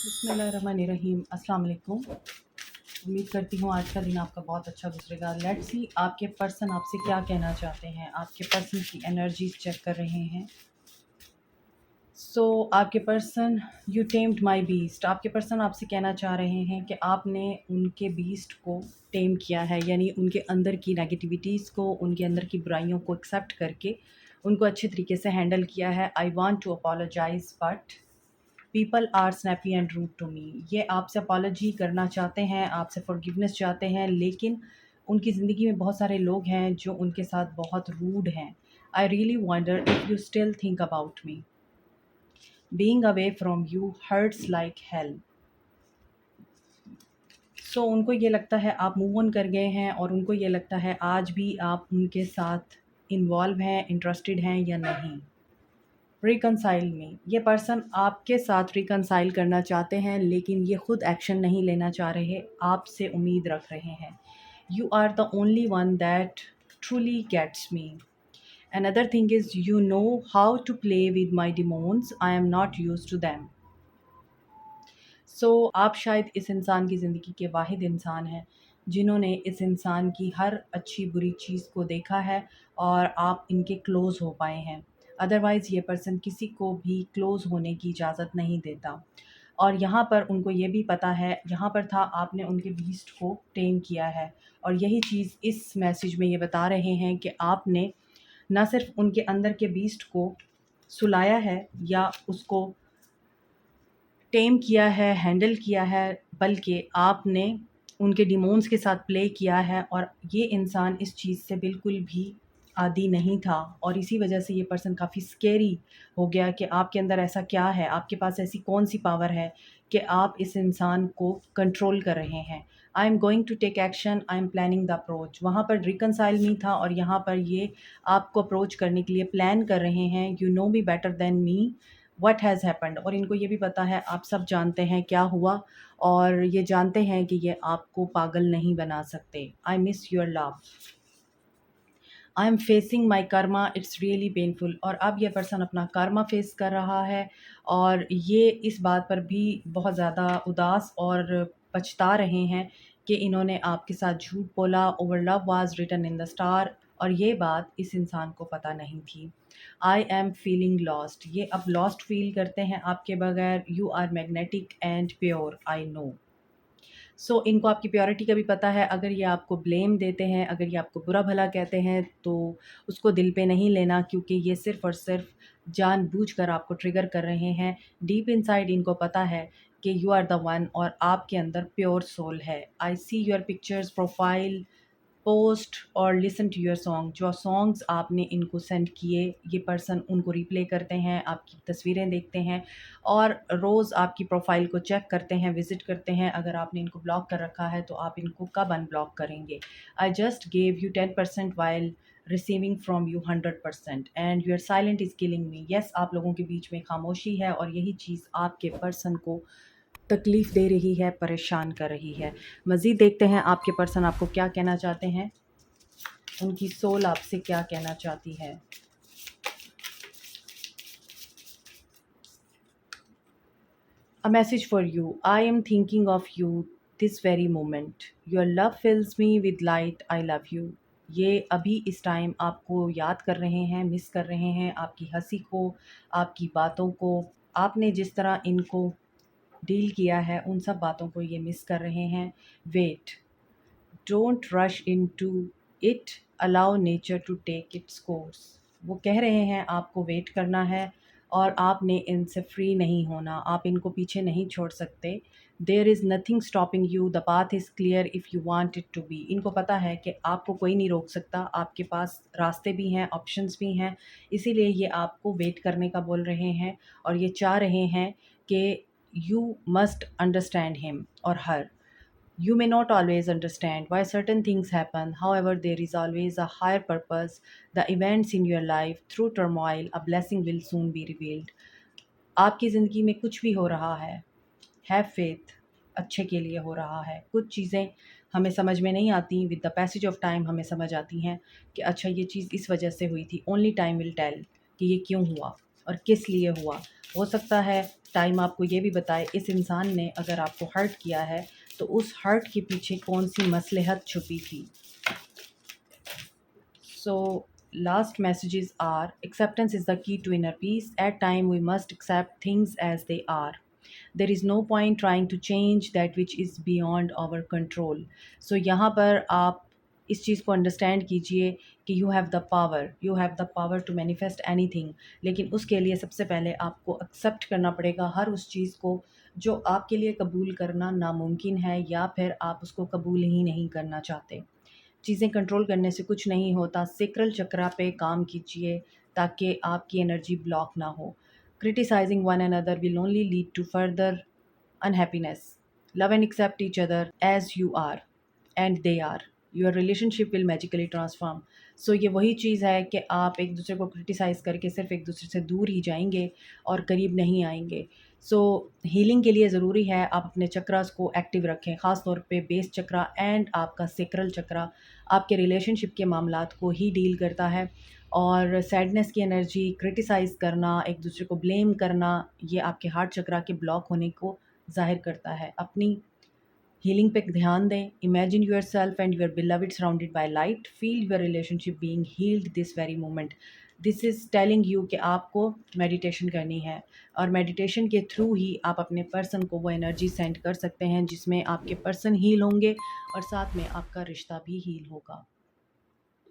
बिस्मिल्लाहिर्रहमानिर्रहीम। अस्सलाम वालेकुम। उम्मीद करती हूँ आज का दिन आपका बहुत अच्छा गुजरेगा। लेट्स सी आपके पर्सन आपसे क्या कहना चाहते हैं। आपके पर्सन की एनर्जी चेक कर रहे हैं। आपके person, you tamed my beast. आपके पर्सन आपसे कहना चाह रहे हैं कि आपने उनके बीस्ट को टेम किया है, यानी उनके अंदर की नेगेटिविटीज़ को, उनके अंदर की बुराइयों को एक्सेप्ट करके उनको अच्छे तरीके से हैंडल किया है। I want to apologise but people are snappy and rude to me. ये आपसे अपॉलॉजी करना चाहते हैं, आपसे फॉरगिवनेस चाहते हैं, लेकिन उनकी ज़िंदगी में बहुत सारे लोग हैं जो उनके साथ बहुत रूड हैं। I really wonder if you still think about me. Being away from you hurts like hell. उनको ये लगता है आप मूव ऑन कर गए हैं, और उनको ये लगता है आज भी आप उनके साथ इन्वॉल्व हैं, इंटरेस्टेड हैं या नहीं। रिकनसाइल में ये पर्सन आपके साथ रिकनसाइल करना चाहते हैं, लेकिन ये खुद एक्शन नहीं लेना चाह रहे, आपसे उम्मीद रख रहे हैं। You are the only one that truly gets me. Another thing is you know how to play with my demons. I am not use to them. आप शायद इस इंसान की ज़िंदगी के वाहिद इंसान हैं जिन्होंने इस इंसान की हर अच्छी बुरी चीज़ को देखा है, और आप इनके क्लोज़ हो पाए हैं। अदरवाइज़ ये पर्सन किसी को भी क्लोज़ होने की इजाज़त नहीं देता। और यहाँ पर उनको ये भी पता है, यहाँ पर था आपने उनके बीस्ट को टेम किया है, और यही चीज़ इस मैसेज में ये बता रहे हैं कि आपने ना सिर्फ उनके अंदर के बीस्ट को सुलाया है या उसको टेम किया है, हैंडल किया है, बल्कि आपने उनके डिमोन्स के साथ प्ले किया है। और ये इंसान इस चीज़ से बिल्कुल भी आदी नहीं था, और इसी वजह से ये पर्सन काफ़ी स्केरी हो गया कि आपके अंदर ऐसा क्या है, आपके पास ऐसी कौन-सी पावर है कि आप इस इंसान को कंट्रोल कर रहे हैं। I am going to take action, I am planning the approach. वहाँ पर रिकंसाइल मी था, और यहाँ पर ये आपको अप्रोच करने के लिए प्लान कर रहे हैं। You know me better than me what has happened. और इनको ये भी पता है, आप सब जानते हैं क्या हुआ, और ये जानते हैं कि ये आपको पागल नहीं बना सकते। I miss your love. I am facing my Karma, it's really painful. और अब ये पर्सन अपना कर्मा फेस कर रहा है, और ये इस बात पर भी बहुत ज़्यादा उदास और पछता रहे हैं कि इन्होंने आपके साथ झूठ बोला। Over love was written in the star, और ये बात इस इंसान को पता नहीं थी। I am feeling lost. ये अब लॉस्ट फील करते हैं आपके बगैर। You are magnetic and pure, I know. इनको आपकी प्योरिटी का भी पता है। अगर ये आपको ब्लेम देते हैं, अगर ये आपको बुरा भला कहते हैं, तो उसको दिल पे नहीं लेना, क्योंकि ये सिर्फ़ और सिर्फ जानबूझकर आपको ट्रिगर कर रहे हैं। डीप इनसाइड इनको पता है कि यू आर द वन, और आपके अंदर प्योर सोल है। I see your pictures, profile, post और लिसन टू योर सॉन्ग। जो सॉन्ग्स आपने इनको सेंड किए, ये पर्सन उनको रिप्ले करते हैं, आपकी तस्वीरें देखते हैं, और रोज़ आपकी प्रोफाइल को चेक करते हैं, विज़िट करते हैं। अगर आपने इनको ब्लॉक कर रखा है तो आप इनको कब अनब्लॉक करेंगे। I just gave you 10% while receiving from you 100%, and your silent is killing me. Yes, आप लोगों के बीच में खामोशी है, और यही चीज़ आपके पर्सन को तकलीफ़ दे रही है, परेशान कर रही है। मज़ीद देखते हैं आपके पर्सन आपको क्या कहना चाहते हैं, उनकी सोल आपसे क्या कहना चाहती है। A message for you, I am thinking of you this very moment. Your love fills me with light, I love you. ये अभी इस टाइम आपको याद कर रहे हैं, मिस कर रहे हैं, आपकी हंसी को, आपकी बातों को, आपने जिस तरह इनको डील किया है, उन सब बातों को ये मिस कर रहे हैं। Wait, don't rush into it, allow nature to take its course. वो कह रहे हैं आपको वेट करना है, और आपने इनसे फ्री नहीं होना, आप इनको पीछे नहीं छोड़ सकते। There is nothing stopping you, the path is clear if you want it to be. इनको पता है कि आपको कोई नहीं रोक सकता, आपके पास रास्ते भी हैं, ऑप्शंस भी हैं। इसीलिए ये आपको वेट करने का बोल रहे हैं, और ये चाह रहे हैं कि यू मस्ट अंडरस्टैंड हिम और हर। You may not always understand why certain things happen, however, there is always a higher purpose. The events in your life, through turmoil, a blessing will soon be revealed. आपकी ज़िंदगी में कुछ भी हो रहा है, have faith, अच्छे के लिए हो रहा है। कुछ चीज़ें हमें समझ में नहीं आती, with the passage of time हमें समझ आती हैं कि अच्छा ये चीज़ इस वजह से हुई थी। ओनली टाइम विल टेल कि ये क्यों हुआ। और किस लिए हुआ। हो सकता है टाइम आपको ये भी बताए इस इंसान ने अगर आपको हर्ट किया है तो उस हर्ट के पीछे कौन सी मसलहत छुपी थी। So, last messages are acceptance is the key to inner peace. At time we must accept things as they are. There is no point trying to change that which is beyond our control. So यहाँ पर आप इस चीज़ को understand कीजिए कि you have the power to manifest anything. लेकिन उसके लिए सबसे पहले आपको एक्सेप्ट करना पड़ेगा हर उस चीज़ को जो आपके लिए कबूल करना नामुमकिन है या फिर आप उसको कबूल ही नहीं करना चाहते। चीज़ें कंट्रोल करने से कुछ नहीं होता। सेक्रल चक्रा पे काम कीजिए ताकि आपकी एनर्जी ब्लॉक ना हो। Criticising one another will only lead to further unhappiness. Love and accept each other as you are and they are. Your relationship will magically transform. So ये वही चीज़ है कि आप एक दूसरे को क्रिटिसाइज़ करके सिर्फ एक दूसरे से दूर ही जाएंगे और करीब नहीं आएंगे। सो हीलिंग के लिए ज़रूरी है आप अपने चक्रास को एक्टिव रखें, ख़ास तौर पे बेस चक्रा एंड आपका सेक्रल चक्रा आपके रिलेशनशिप के मामलात को ही डील करता है। और सैडनेस की एनर्जी, क्रिटिसाइज़ करना, एक दूसरे को ब्लेम करना, ये आपके हार्ट चक्रा के ब्लॉक होने को ज़ाहिर करता है। अपनी हीलिंग पे ध्यान दें। Imagine yourself and your beloved surrounded by light. Feel your relationship being healed this very moment. This is telling you कि आपको मेडिटेशन करनी है और मेडिटेशन के थ्रू ही आप अपने पर्सन को वो एनर्जी सेंड कर सकते हैं जिसमें आपके पर्सन हील होंगे और साथ में आपका रिश्ता भी हील होगा।